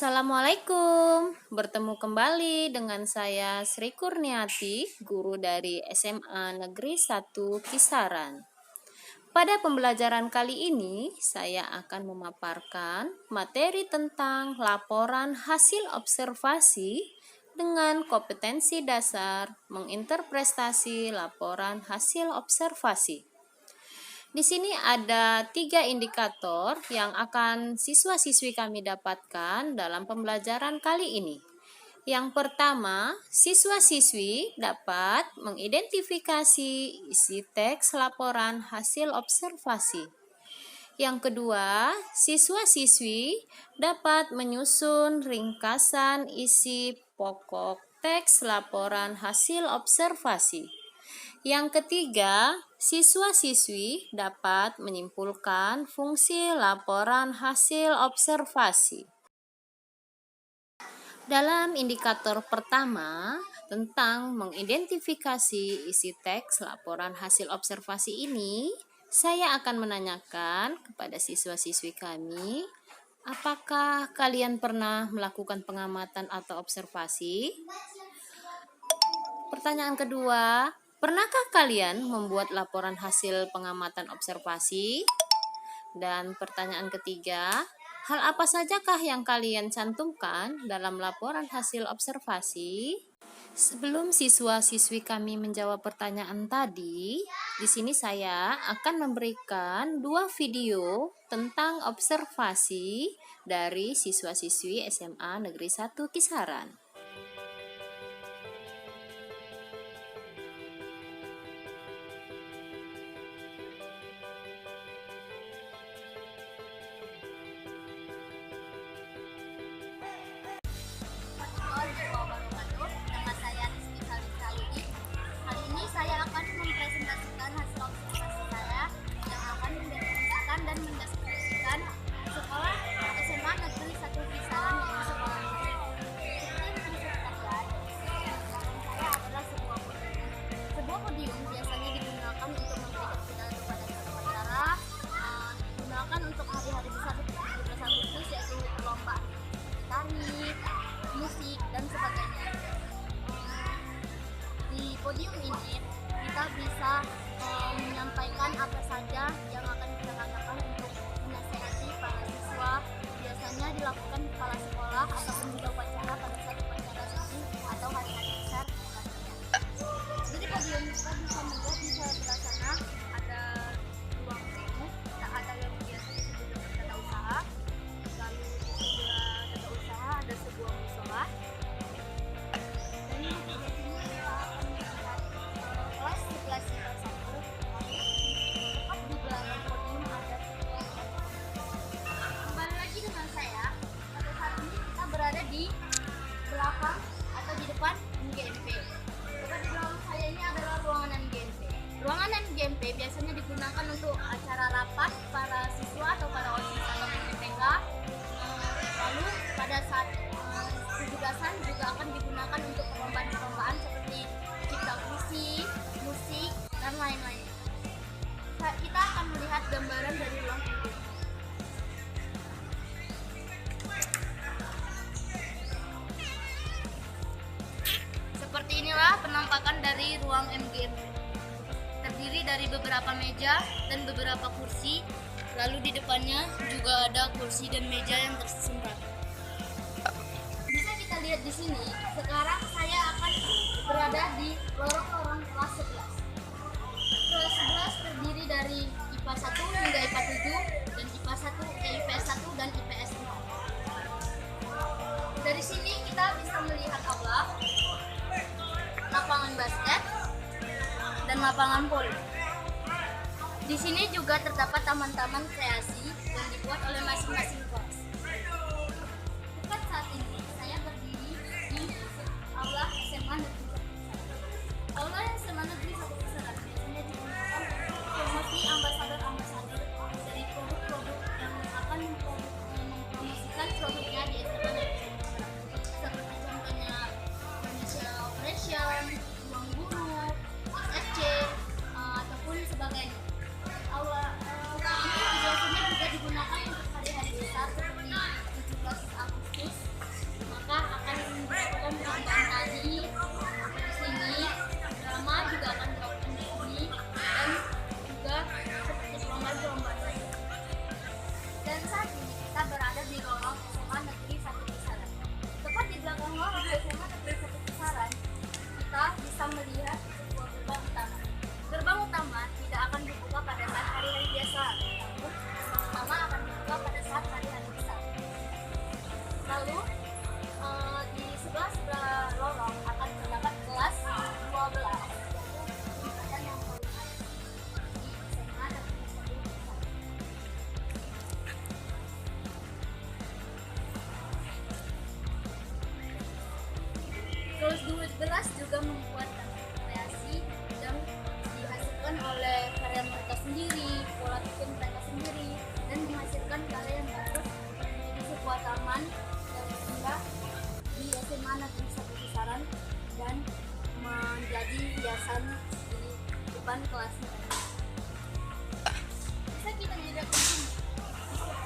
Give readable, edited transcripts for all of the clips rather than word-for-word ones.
Assalamualaikum, bertemu kembali dengan saya Sri Kurniati, guru dari SMA Negeri 1 Kisaran. Pada pembelajaran kali ini, saya akan memaparkan materi tentang laporan hasil observasi dengan kompetensi dasar menginterpretasi laporan hasil observasi. Di sini ada 3 indikator yang akan siswa-siswi kami dapatkan dalam pembelajaran kali ini. Yang pertama, siswa-siswi dapat mengidentifikasi isi teks laporan hasil observasi. Yang kedua, siswa-siswi dapat menyusun ringkasan isi pokok teks laporan hasil observasi. Yang ketiga, siswa-siswi dapat menyimpulkan fungsi laporan hasil observasi. Dalam indikator pertama, tentang mengidentifikasi isi teks laporan hasil observasi ini, saya akan menanyakan kepada siswa-siswi kami, apakah kalian pernah melakukan pengamatan atau observasi? Pertanyaan kedua, pernahkah kalian membuat laporan hasil pengamatan observasi? Dan pertanyaan ketiga, hal apa sajakah yang kalian cantumkan dalam laporan hasil observasi? Sebelum siswa-siswi kami menjawab pertanyaan tadi, di sini saya akan memberikan 2 video tentang observasi dari siswa-siswi SMA Negeri 1 Kisaran. Nama saya Rizky Salisa Yudi. Kali ini saya akan mempresentasikan hasil observasi saya yang akan mendefinisikan dan mendeskripsikan sekolah SMA Negeri 1 Kisaran, yaitu sekolah negeri. Seperti yang bisa kita lihat, saya adalah sebuah podium. Sebuah podium biasanya digunakan untuk memberikan pidato kepada saudara, digunakan untuk hari-hari besar seperti 17 Agustus, yaitu perlombaan tari, musik, dan sebagainya. Di podium ini kita bisa menyampaikan apa saja yang akan kita katakan untuk menasihati para siswa. Biasanya dilakukan kepala sekolah ataupun juga upacara pada saat upacara sesi atau hari-hari besar. Jadi podium kita bisa melihat di sebelah sana ada ruang guru, ada yang biasanya disebut dengan tata usaha. Lalu di sebelah tata usaha ada sebuah musola. Dan di sini kita akan melihat kelas 11 IPA 1. Tepat di belakang podium ada sebuah. Kembali lagi dengan saya. Pada saat ini kita berada di belakang atau di depan MGMP. Tepat di belakang saya ini adalah ruangan MGMP. Ruangan MGMP biasanya digunakan untuk acara rapat para siswa atau para OSIS atau PPK. Lalu pada saat 17-an juga akan digunakan untuk perlombaan-perlombaan seperti cipta puisi, musik, dan lain-lain. Kita akan melihat gambaran dari ruang MGMP. Seperti inilah penampakan dari ruang MGMP. Terdiri dari beberapa meja dan beberapa kursi. Lalu di depannya juga ada kursi dan meja yang tersusun rapi. Bisa kita lihat di sini. Sekarang saya akan berada di lorong-lorong kelas 11. Kelas 11 terdiri dari IPA 1 hingga IPA 7 dan IPA 1, IPS 1 dan IPS 4. Dari sini kita bisa melihat aula, lapangan basket, dan lapangan voli. Di sini juga terdapat taman-taman kreasi yang dibuat oleh masing-masing kelas. Tepat saat ini saya berdiri di aula SMA Negeri 1. Aula SMA Negeri 1 Kisaran biasanya digunakan untuk promosi ambasador-ambasador dari produk-produk yang akan mempromosikan produknya di SMA Negeri 1. Seperti contohnya Indonesia Operation, Ruang Guru, SFC, ataupun sebagainya. Aula ini biasanya juga digunakan untuk hari-hari besar seperti 11 juga membuat kreasi yang dihasilkan oleh karya mereka sendiri, pola pikir mereka sendiri, dan menghasilkan karya yang bagus menjadi sebuah taman yang indah di SMA Negeri 1 Kisaran dan menjadi hiasan di depan kelas mereka. Bisa kita lihat di sini.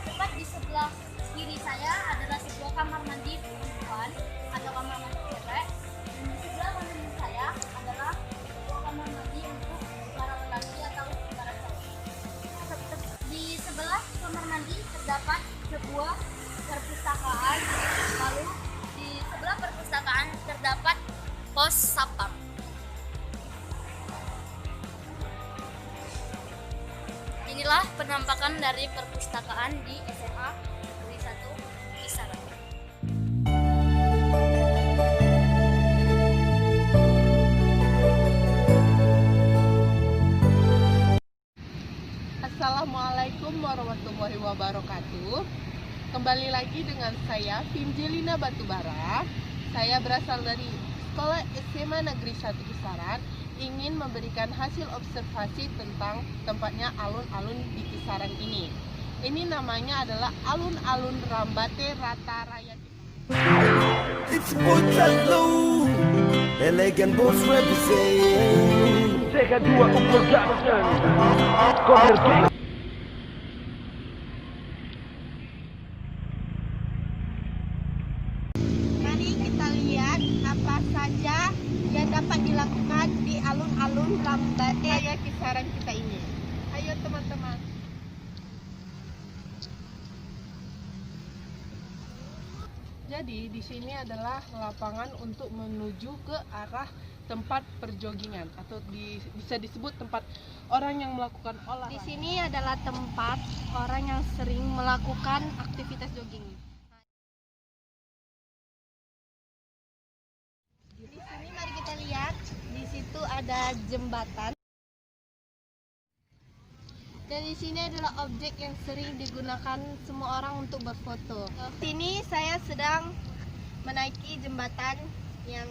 Tepat di sebelah kiri saya adalah sebuah kamar mandi perempuan atau kamar mandi cewek, dan di sebelah kanan saya adalah sebuah kamar mandi untuk para lelaki atau para cowok. Di sebelah kamar mandi terdapat sebuah perpustakaan, lalu di sebelah perpustakaan terdapat pos satpam. Inilah penampakan dari perpustakaan di SMA Negeri 1 Kisaran. Assalamualaikum warahmatullahi wabarakatuh. Kembali lagi dengan saya Finjelina Batubara. Saya berasal dari Sekolah SMA Negeri 1 Kisaran, ingin memberikan hasil observasi tentang tempatnya alun-alun di Kisaran ini. Ini namanya adalah alun-alun Rambate Rata Raya. It's Botalo, elegant boss represent. Sega 2 Production. Corner King. Mari kita lihat apa saja yang dapat dilakukan di alun-alun Rambate Raya Kisaran kita ini. Ayo teman-teman. Jadi di sini adalah lapangan untuk menuju ke arah tempat perjogingan atau bisa disebut tempat orang yang melakukan olahraga. Di sini adalah tempat orang yang sering melakukan aktivitas jogging. Di sini mari kita lihat, di situ ada jembatan. Dan di sini adalah objek yang sering digunakan semua orang untuk berfoto. Di sini saya sedang menaiki jembatan yang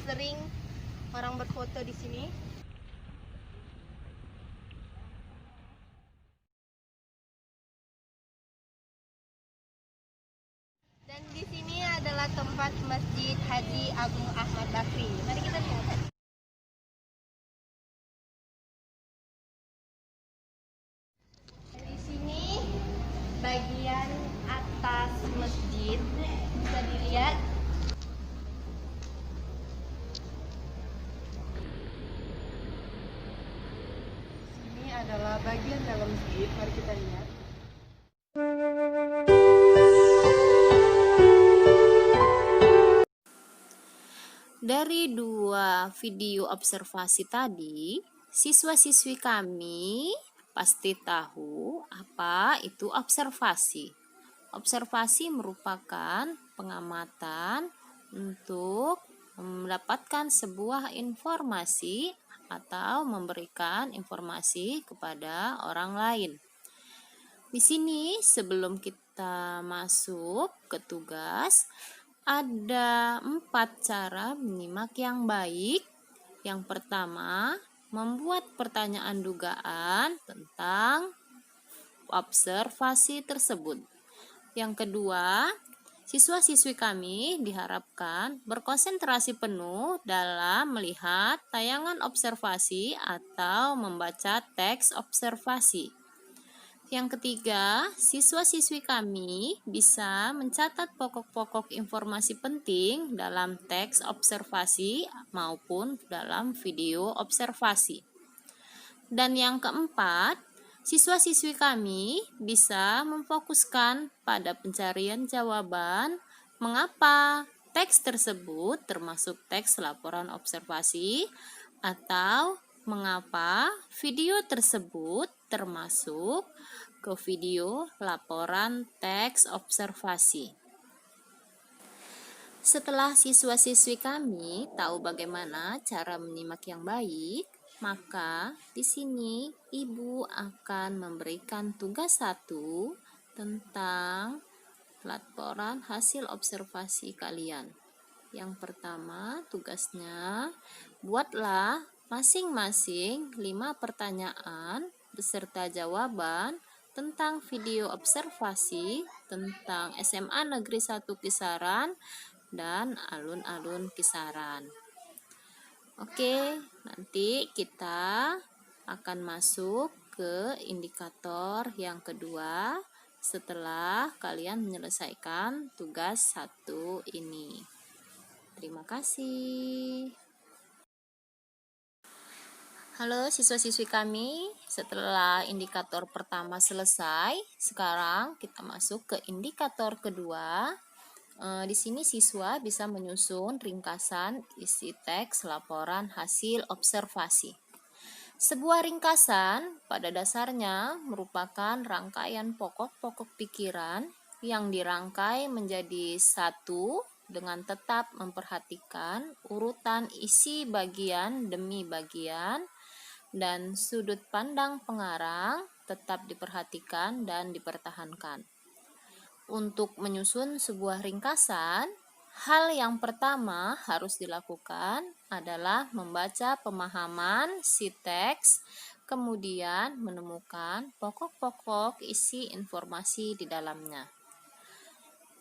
sering orang berfoto di sini. Dan di sini adalah tempat Masjid Haji Agung Ahmad Bakri. Mari kita lihat. Di sini bagian atas masjid bisa dilihat. Ini adalah bagian dalam masjid. Mari kita lihat. Dari dua video observasi tadi, siswa-siswi kami pasti tahu apa itu observasi. Observasi merupakan pengamatan untuk mendapatkan sebuah informasi atau memberikan informasi kepada orang lain. Di sini sebelum kita masuk ke tugas, ada 4 cara menyimak yang baik. Yang pertama, membuat pertanyaan dugaan tentang observasi tersebut. Yang kedua, siswa-siswi kami diharapkan berkonsentrasi penuh dalam melihat tayangan observasi atau membaca teks observasi. Yang ketiga, siswa-siswi kami bisa mencatat pokok-pokok informasi penting dalam teks observasi maupun dalam video observasi. Dan yang keempat, siswa-siswi kami bisa memfokuskan pada pencarian jawaban mengapa teks tersebut termasuk teks laporan observasi atau mengapa video tersebut termasuk ke video laporan teks observasi. Setelah siswa-siswi kami tahu bagaimana cara menyimak yang baik, maka di sini Ibu akan memberikan tugas 1 tentang laporan hasil observasi kalian. Yang pertama, tugasnya buatlah masing-masing 5 pertanyaan beserta jawaban tentang video observasi tentang SMA Negeri 1 Kisaran dan alun-alun Kisaran. Oke, nanti kita akan masuk ke indikator yang kedua setelah kalian menyelesaikan tugas 1 ini. Terima kasih. Halo siswa-siswi kami, setelah indikator pertama selesai, sekarang kita masuk ke indikator kedua. Di sini siswa bisa menyusun ringkasan isi teks laporan hasil observasi. Sebuah ringkasan pada dasarnya merupakan rangkaian pokok-pokok pikiran yang dirangkai menjadi satu dengan tetap memperhatikan urutan isi bagian demi bagian dan sudut pandang pengarang tetap diperhatikan dan dipertahankan. Untuk menyusun sebuah ringkasan, hal yang pertama harus dilakukan adalah membaca pemahaman si teks, kemudian menemukan pokok-pokok isi informasi di dalamnya.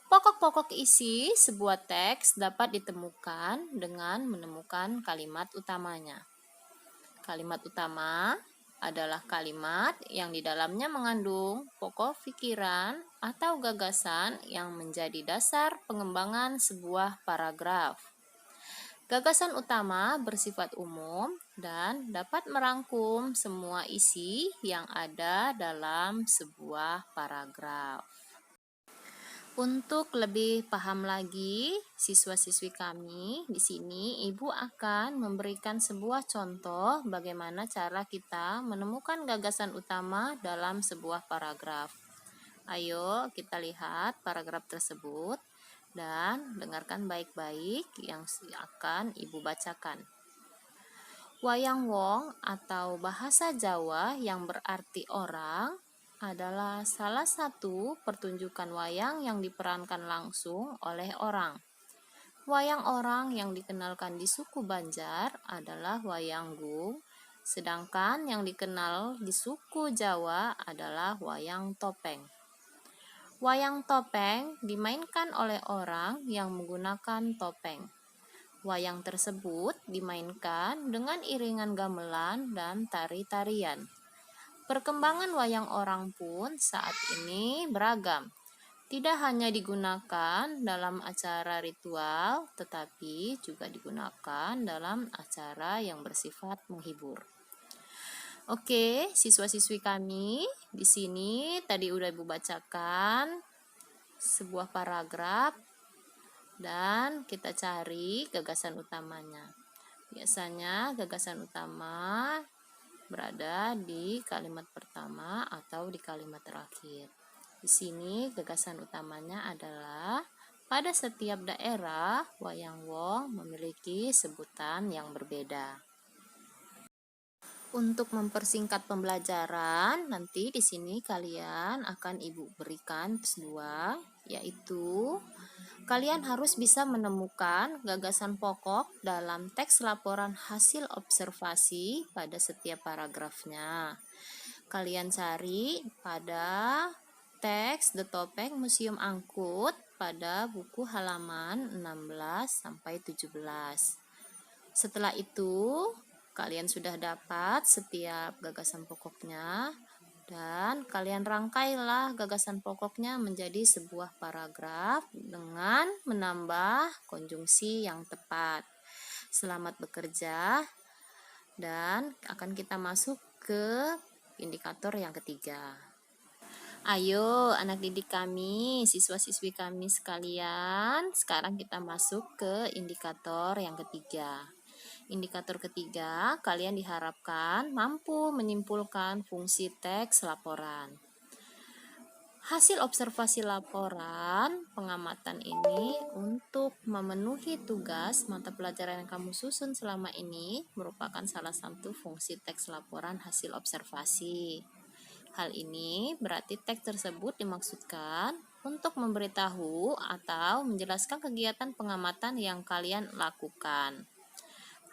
Pokok-pokok isi sebuah teks dapat ditemukan dengan menemukan kalimat utamanya. Kalimat utama adalah kalimat yang di dalamnya mengandung pokok pikiran atau gagasan yang menjadi dasar pengembangan sebuah paragraf. Gagasan utama bersifat umum dan dapat merangkum semua isi yang ada dalam sebuah paragraf. Untuk lebih paham lagi, siswa-siswi kami, di sini Ibu akan memberikan sebuah contoh bagaimana cara kita menemukan gagasan utama dalam sebuah paragraf. Ayo kita lihat paragraf tersebut dan dengarkan baik-baik yang akan Ibu bacakan. Wayang wong atau bahasa Jawa yang berarti orang adalah salah satu pertunjukan wayang yang diperankan langsung oleh orang. Wayang orang yang dikenalkan di suku Banjar adalah wayang gung, sedangkan yang dikenal di suku Jawa adalah wayang topeng. Wayang topeng dimainkan oleh orang yang menggunakan topeng. Wayang tersebut dimainkan dengan iringan gamelan dan tari-tarian. Perkembangan wayang orang pun saat ini beragam. Tidak hanya digunakan dalam acara ritual, tetapi juga digunakan dalam acara yang bersifat menghibur. Oke, siswa-siswi kami, di sini tadi udah Ibu bacakan sebuah paragraf dan kita cari gagasan utamanya. Biasanya gagasan utama berada di kalimat pertama atau di kalimat terakhir. Di sini gagasan utamanya adalah pada setiap daerah wayang wong memiliki sebutan yang berbeda. Untuk mempersingkat pembelajaran, nanti di sini kalian akan Ibu berikan tes 2, yaitu kalian harus bisa menemukan gagasan pokok dalam teks laporan hasil observasi pada setiap paragrafnya. Kalian cari pada teks The Topeng Museum Angkut pada buku halaman 16-17. Setelah itu, kalian sudah dapat setiap gagasan pokoknya dan kalian rangkailah gagasan pokoknya menjadi sebuah paragraf dengan menambah konjungsi yang tepat. Selamat bekerja dan akan kita masuk ke indikator yang ketiga. Ayo anak didik kami, siswa-siswi kami sekalian, sekarang kita masuk ke indikator yang ketiga. Indikator ketiga, kalian diharapkan mampu menyimpulkan fungsi teks laporan. Hasil observasi laporan pengamatan ini untuk memenuhi tugas mata pelajaran yang kamu susun selama ini merupakan salah satu fungsi teks laporan hasil observasi. Hal ini berarti teks tersebut dimaksudkan untuk memberitahu atau menjelaskan kegiatan pengamatan yang kalian lakukan.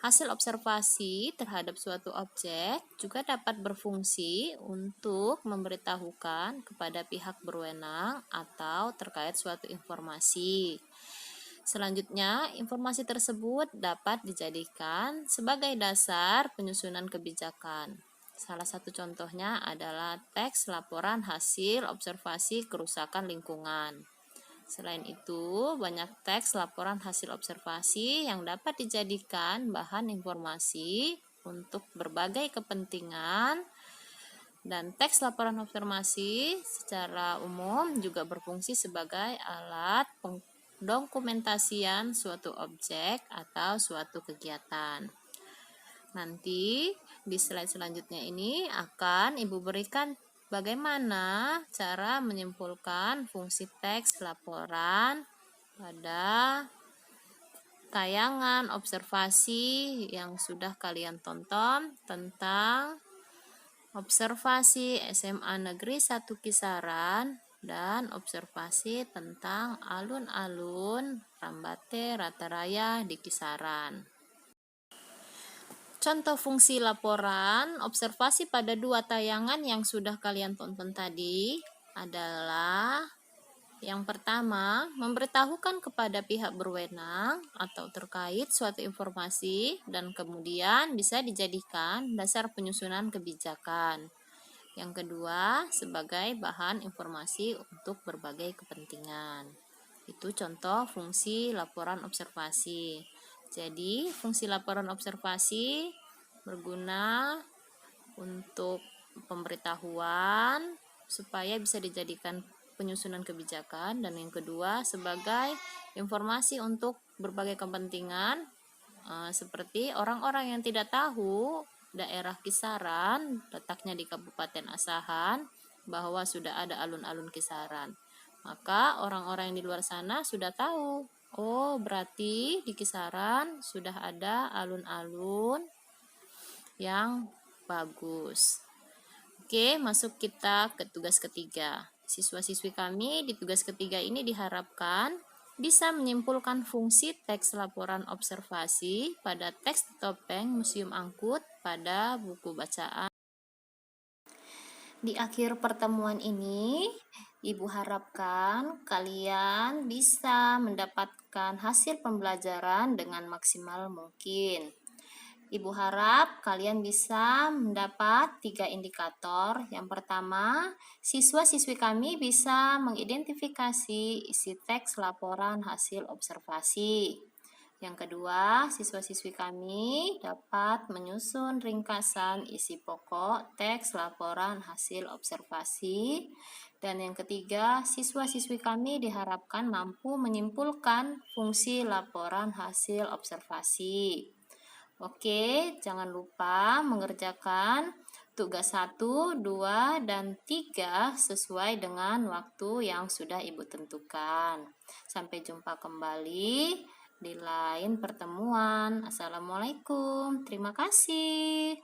Hasil observasi terhadap suatu objek juga dapat berfungsi untuk memberitahukan kepada pihak berwenang atau terkait suatu informasi. Selanjutnya, informasi tersebut dapat dijadikan sebagai dasar penyusunan kebijakan. Salah satu contohnya adalah teks laporan hasil observasi kerusakan lingkungan. Selain itu, banyak teks laporan hasil observasi yang dapat dijadikan bahan informasi untuk berbagai kepentingan, dan teks laporan observasi secara umum juga berfungsi sebagai alat pendokumentasian suatu objek atau suatu kegiatan. Nanti di slide selanjutnya ini akan Ibu berikan bagaimana cara menyimpulkan fungsi teks laporan pada tayangan observasi yang sudah kalian tonton tentang observasi SMA Negeri 1 Kisaran dan observasi tentang alun-alun Rambate Rataraya di Kisaran. Contoh fungsi laporan observasi pada dua tayangan yang sudah kalian tonton tadi adalah yang pertama, memberitahukan kepada pihak berwenang atau terkait suatu informasi dan kemudian bisa dijadikan dasar penyusunan kebijakan. Yang kedua, sebagai bahan informasi untuk berbagai kepentingan. Itu contoh fungsi laporan observasi. Jadi, fungsi laporan observasi berguna untuk pemberitahuan supaya bisa dijadikan penyusunan kebijakan, dan yang kedua sebagai informasi untuk berbagai kepentingan, seperti orang-orang yang tidak tahu daerah Kisaran letaknya di Kabupaten Asahan bahwa sudah ada alun-alun Kisaran. Maka orang-orang yang di luar sana sudah tahu, oh berarti di Kisaran sudah ada alun-alun yang bagus. Oke, masuk kita ke tugas ketiga. Siswa-siswi kami di tugas ketiga ini diharapkan bisa menyimpulkan fungsi teks laporan observasi pada teks topeng Museum Angkut pada buku bacaan. Di akhir pertemuan ini, Ibu harapkan kalian bisa mendapatkan hasil pembelajaran dengan maksimal mungkin. Ibu harap kalian bisa mendapat 3 indikator. Yang pertama, siswa-siswi kami bisa mengidentifikasi isi teks laporan hasil observasi. Yang kedua, siswa-siswi kami dapat menyusun ringkasan isi pokok teks laporan hasil observasi. Dan yang ketiga, siswa-siswi kami diharapkan mampu menyimpulkan fungsi laporan hasil observasi. Oke, jangan lupa mengerjakan tugas 1, 2, dan 3 sesuai dengan waktu yang sudah Ibu tentukan. Sampai jumpa kembali di lain pertemuan. Assalamualaikum. Terima kasih.